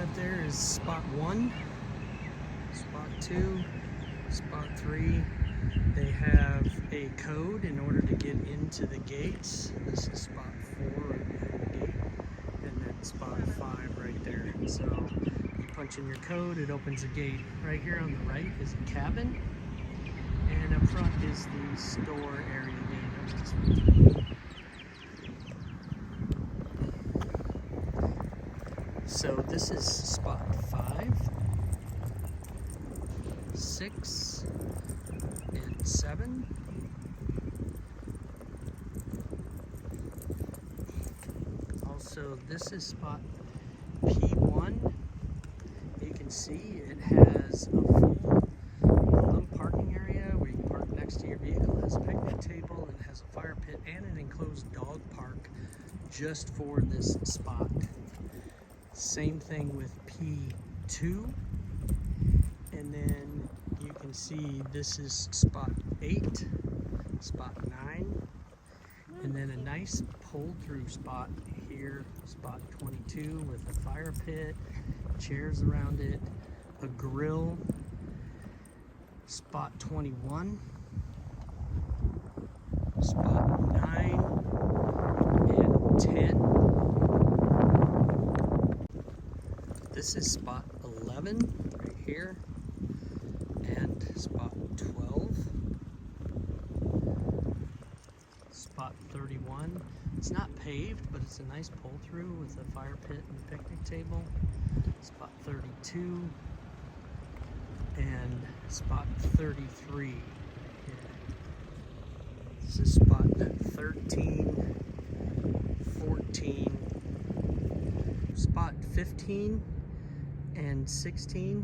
up there is spot 1, spot 2, spot 3. They have a code in order to get into the gates. This is spot 4 right behind the gate, and then spot 5 right there. So you punch in your code, it opens the gate. Right here on the right is a cabin, and up front is the store area. So this is spot 5, 6, and 7. Also, this is spot P1. You can see it has a little parking area where you can park next to your vehicle. It has a picnic table, and it has a fire pit and an enclosed dog park just for this spot. Same thing with P2, and then you can see this is spot 8, spot 9, and then a nice pull-through spot here, spot 22, with a fire pit, chairs around it, a grill, spot 21, spot 9, and 10. This is spot 11 right here, and spot 12, spot 31. It's not paved, but it's a nice pull-through with a fire pit and picnic table. Spot 32, and spot 33 right here. This is spot 13, 14, spot 15, and 16,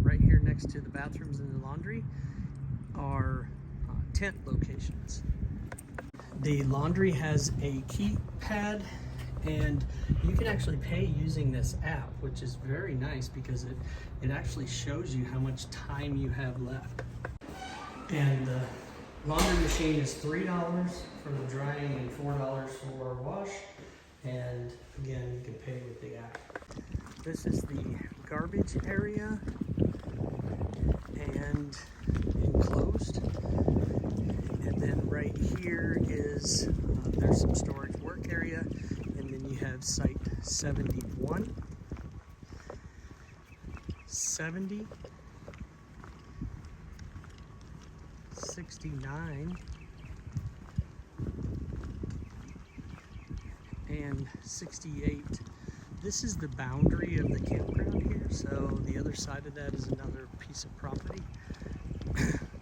right here next to the bathrooms and the laundry, are tent locations. The laundry has a keypad, and you can actually pay using this app, which is very nice because it actually shows you how much time you have left. And the laundry machine is $3 for the drying and $4 for wash, and again, you can pay with the app. This is the garbage area and enclosed. And then right here is, there's some storage work area. And then you have site 71, 70, 69, and 68. This is the boundary of the campground here, so the other side of that is another piece of property.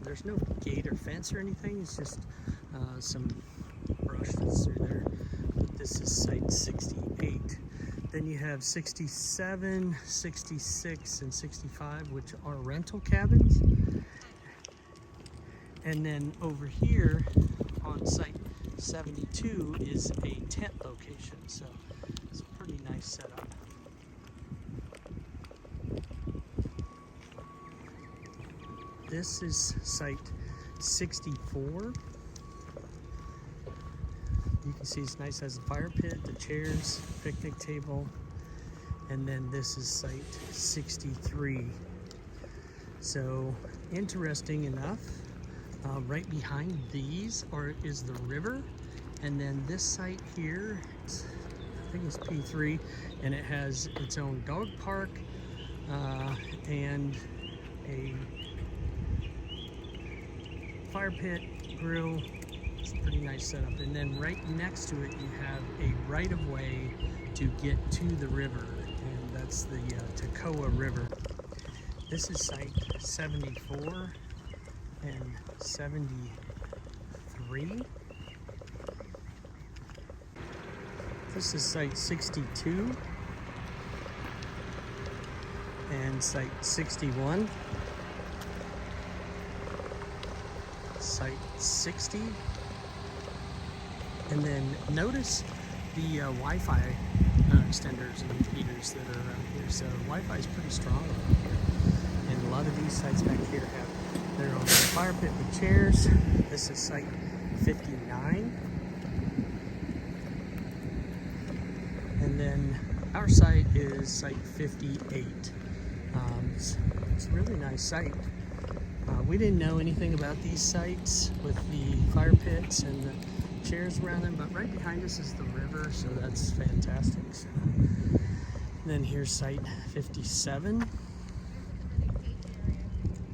There's no gate or fence or anything, it's just some brush that's through there. But this is site 68. Then you have 67, 66, and 65, which are rental cabins. And then over here on site 72 is a tent location, so it's a pretty nice setup. This is site 64. You can see it's nice, has a fire pit, the chairs, picnic table, and then this is site 63. So interesting enough, right behind these is the river, and then this site here, I think it's P3, and it has its own dog park and a fire pit, grill. It's a pretty nice setup. And then right next to it you have a right-of-way to get to the river, and that's the Toccoa River. This is site 74 and 73. This is site 62 and site 61, site 60, and then notice the Wi-Fi extenders and repeaters that are around here. So Wi-Fi is pretty strong around here, and a lot of these sites back here have their own fire pit with chairs. This is site 59. And then our site is site 58. It's a really nice site. We didn't know anything about these sites with the fire pits and the chairs around them, but right behind us is the river, so that's fantastic. So, then here's site 57.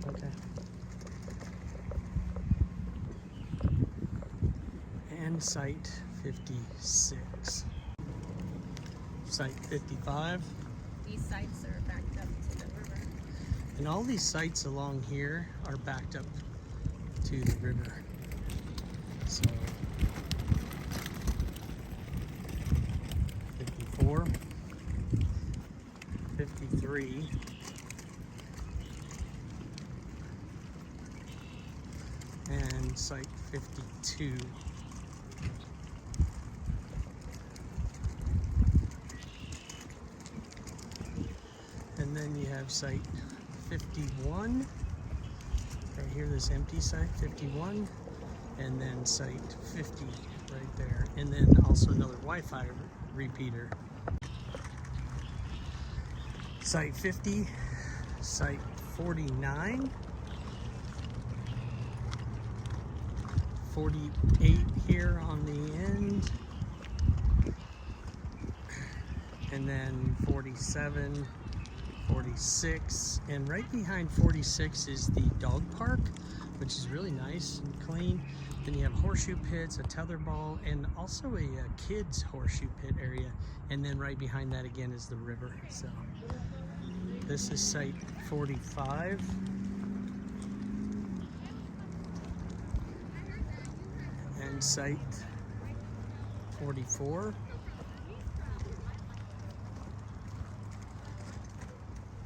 Okay. And site 56. Site 55. These sites are backed up to the river. And all these sites along here are backed up to the river. So 54, 53, and site 52. And then you have site 51, right here, this empty site, 51, and then site 50 right there, and then also another Wi-Fi repeater. Site 50, site 49, 48 here on the end, and then 47, 46, and right behind 46 is the dog park, which is really nice and clean. Then you have horseshoe pits, a tetherball, and also a kids horseshoe pit area. And then right behind that again is the river. So this is site 45. And site 44.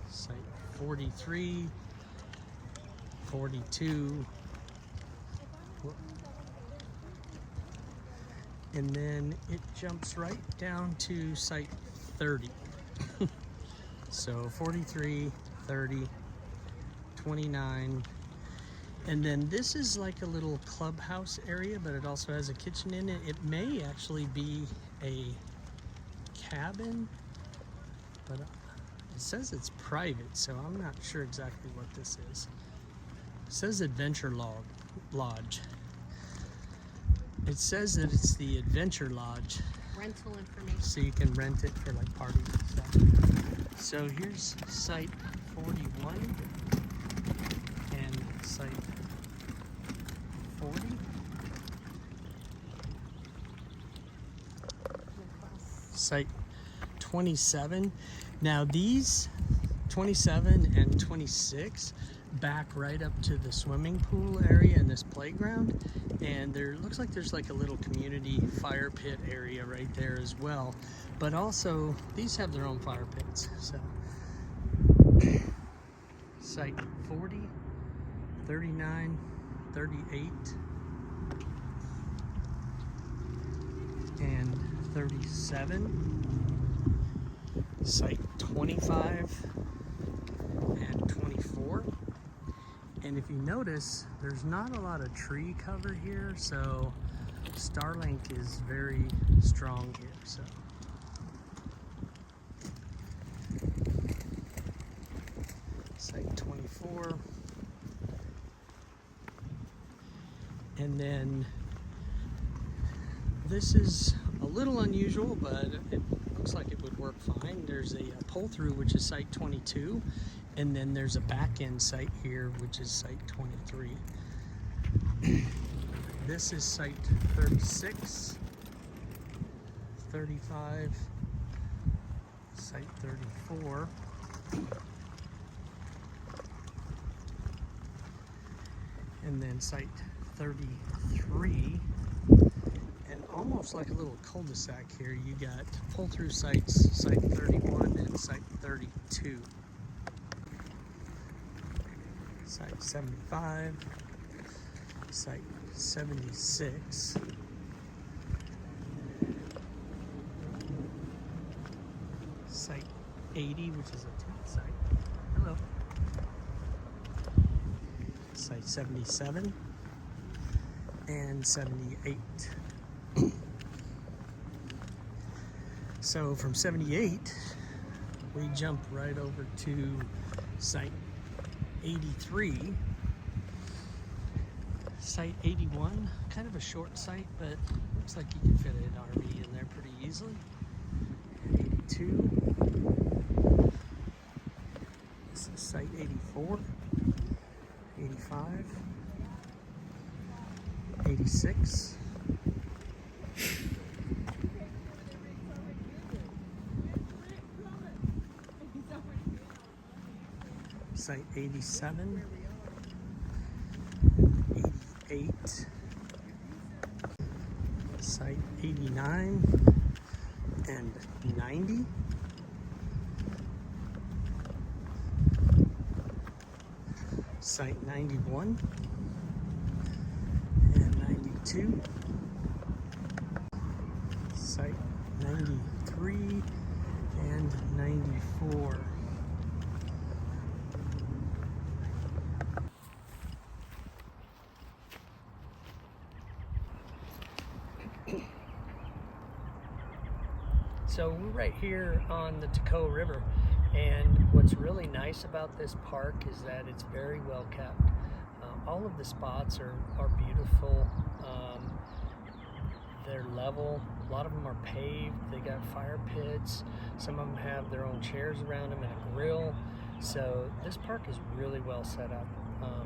Site 43, 42, and then it jumps right down to site 30. So 43, 30, 29, and then this is like a little clubhouse area, but it also has a kitchen in it. It may actually be a cabin, but it says it's private, so I'm not sure exactly what this is. It says Adventure Lodge. It says that it's the Adventure Lodge. Rental information. So you can rent it for like parties and stuff. So here's site 41 and site 40. Site 27. Now these 27 and 26 back right up to the swimming pool area and this playground, and there looks like there's like a little community fire pit area right there as well, but also these have their own fire pits. So site 40, 39, 38, and 37. Site 25 and 24. And if you notice, there's not a lot of tree cover here, so Starlink is very strong here. So site 24, and then this is a little unusual, but it looks like it would work fine. There's a pull-through, which is site 22, and then there's a back-end site here, which is site 23. This is site 36, 35, site 34, and then site 33. And almost like a little cul-de-sac here, you got pull-through sites, site 31 and site 32. Site 75, site 76, site 80, which is a tent site. Hello. Site 77 and 78. So from 78 we jump right over to site 83. Site 81, kind of a short site, but looks like you can fit an RV in there pretty easily. 82. This is site 84, 85, 86. Site 87, 88, site 89 and 90, site 91 and 92, site 93 and 94. So we're right here on the Toccoa River, and what's really nice about this park is that it's very well kept. All of the spots are beautiful. They're level. A lot of them are paved. They got fire pits. Some of them have their own chairs around them and a grill. So this park is really well set up.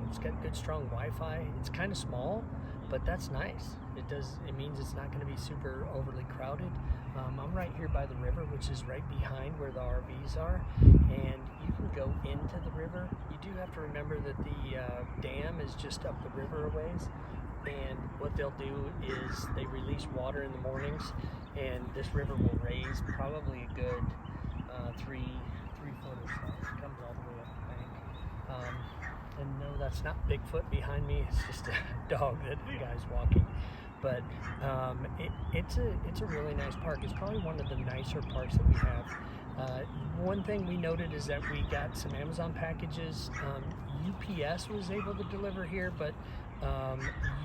It's got good, strong Wi-Fi. It's kind of small, but that's nice. It means it's not going to be super overly crowded. I'm right here by the river, which is right behind where the RVs are, and you can go into the river. You do have to remember that the dam is just up the river a ways, and what they'll do is they release water in the mornings, and this river will raise probably a good 3 foot or so. It comes all the way up the bank. And no, that's not Bigfoot behind me. It's just a dog that the guy's walking. But it's a really nice park. It's probably one of the nicer parks that we have. One thing we noted is that we got some Amazon packages. UPS was able to deliver here, but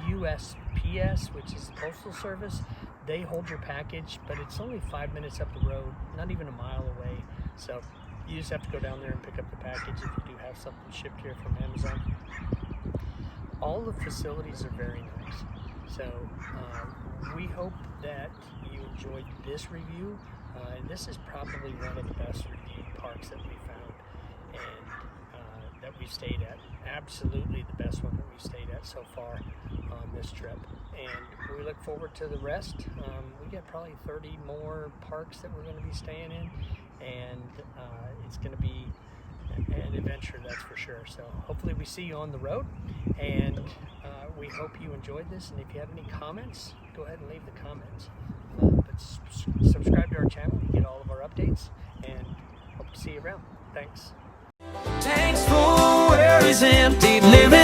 USPS, which is the Postal Service, they hold your package, but it's only 5 minutes up the road, not even a mile away. So you just have to go down there and pick up the package if you do have something shipped here from Amazon. All the facilities are very nice. So we hope that you enjoyed this review. And this is probably one of the best reviewed parks that we found and that we've stayed at. Absolutely the best one that we've stayed at so far on this trip. And we look forward to the rest. We got probably 30 more parks that we're going to be staying in. And it's going to be an adventure, that's for sure. So hopefully we see you on the road, and we hope you enjoyed this. And if you have any comments, go ahead and leave the comments. But subscribe to our channel to get all of our updates, and hope to see you around. Thanks. Thanks for Worries Empty living.